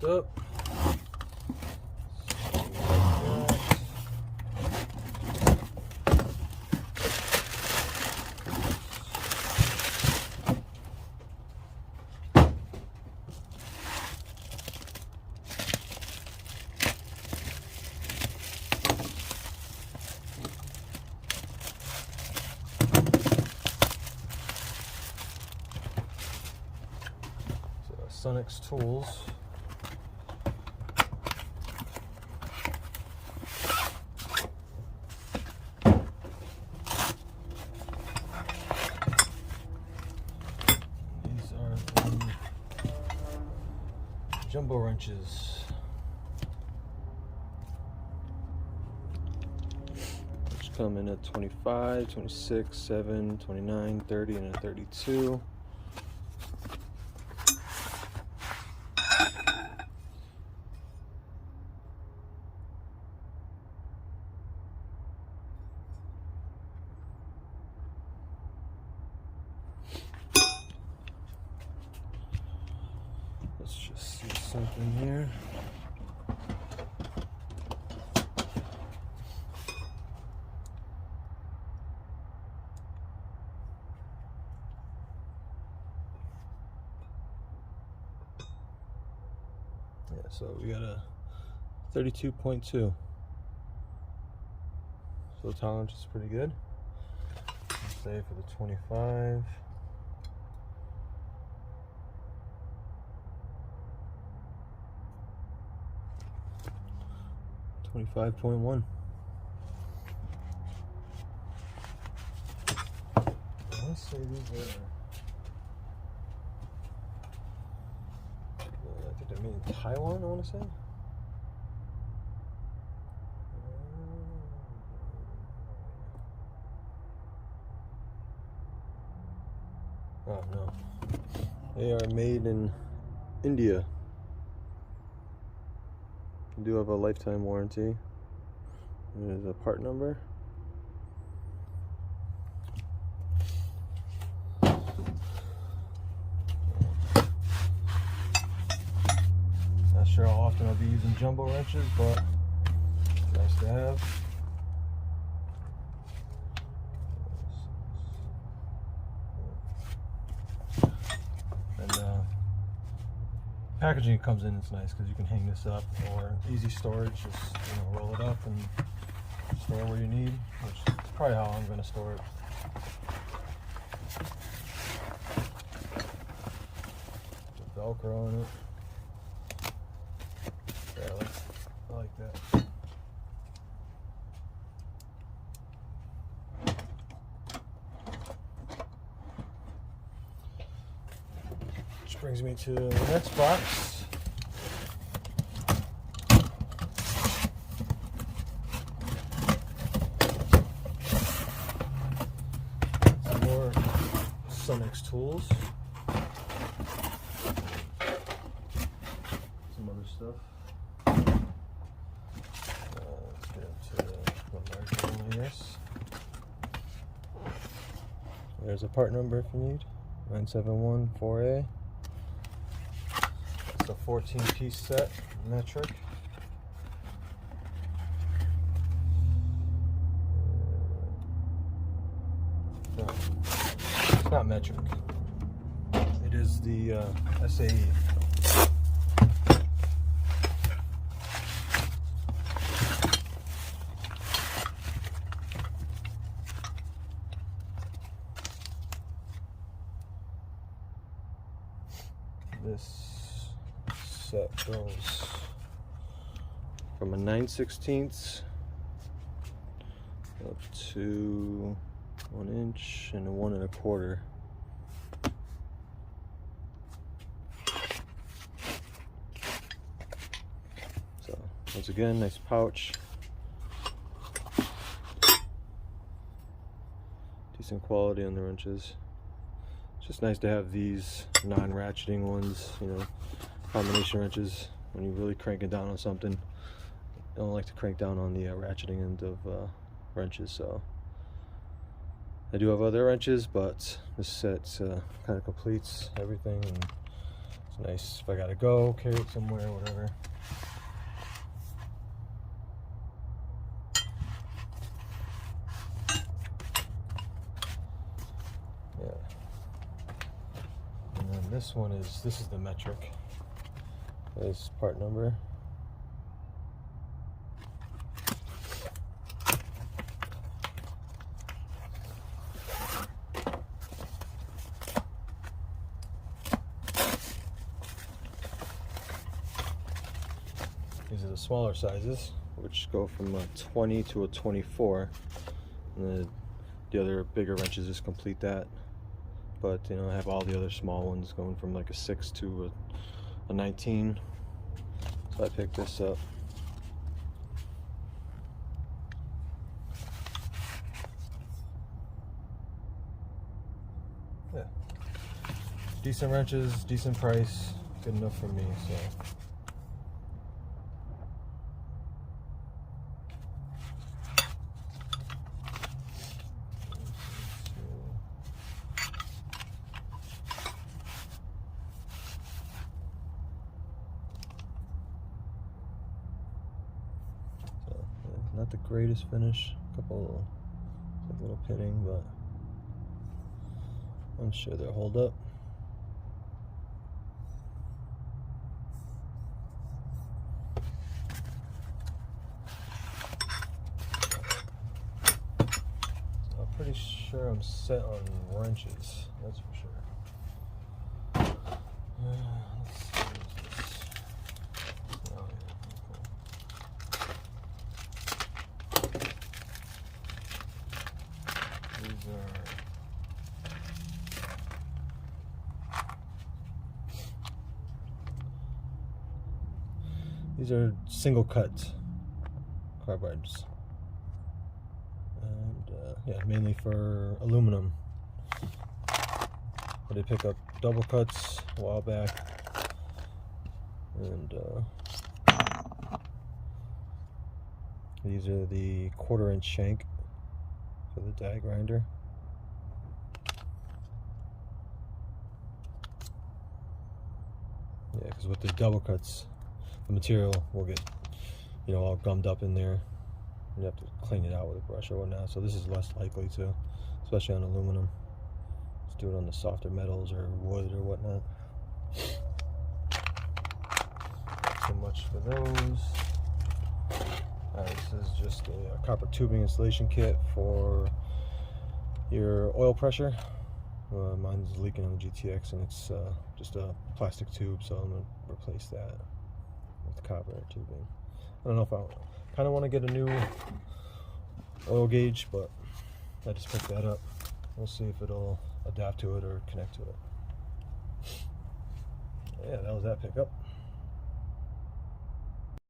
up. Sunex tools. These are the jumbo wrenches. Which come in at 25, 26, 7, 29, 30, and a 32. Let's just see something here. Yeah, so we got a 32.2. So the tolerance is pretty good. Let's say for the 25. 25.1. Let's say these are. I think they're made in Taiwan, I want to say. Oh no. They are made in India. You do have a lifetime warranty. There's a part number. Not sure how often I'll be using jumbo wrenches, but it's nice to have. And packaging it comes in, it's nice because you can hang this up, or easy storage, just roll it up and store where you need, which is probably how I'm going to store it. Put Velcro in it. Yeah, I like that. Which brings me to the next box. Some more Sunex tools. Some other stuff. Let's get into the larger one, I guess. There's a part number if you need. 9714A. It's a 14-piece set, metric. No, it's not metric. It is the SAE. This set goes from a 9/16 up to 1 inch and a 1 1/4. So once again, nice pouch, decent quality on the wrenches. It's just nice to have these non-ratcheting ones, combination wrenches. When you're really cranking down on something, I don't like to crank down on the ratcheting end of wrenches. So I do have other wrenches, but this set kind of completes everything, and It's nice if I gotta go, carry it somewhere, whatever. Yeah. And then this is the metric. This part number. These are the smaller sizes, which go from a 20 to a 24, and the other bigger wrenches just complete that. But you know, I have all the other small ones going from like a 6 to a 19. So I picked this up. Yeah, decent wrenches, decent price, good enough for me. So. Not the greatest finish, a couple like little pitting, but I'm sure they'll hold up. So I'm pretty sure I'm set on wrenches, that's for sure. Let's see, what is this? Oh, yeah. These are single cut carbides, and yeah, mainly for aluminum. But they pick up double cuts a while back, and these are the 1/4 inch shank for the die grinder. Yeah, because with the double cuts, the material will get, you know, all gummed up in there. You have to clean it out with a brush or whatnot. So this is less likely to, especially on aluminum. Let's do it on the softer metals or wood or whatnot. So much for those. This is just a copper tubing installation kit for your oil pressure. Mine's leaking on the GTX, and it's just a plastic tube, so I'm going to replace that with copper tubing. I don't know if I kind of want to get a new oil gauge, but I just picked that up. We'll see if it'll adapt to it or connect to it. Yeah, that was that pickup.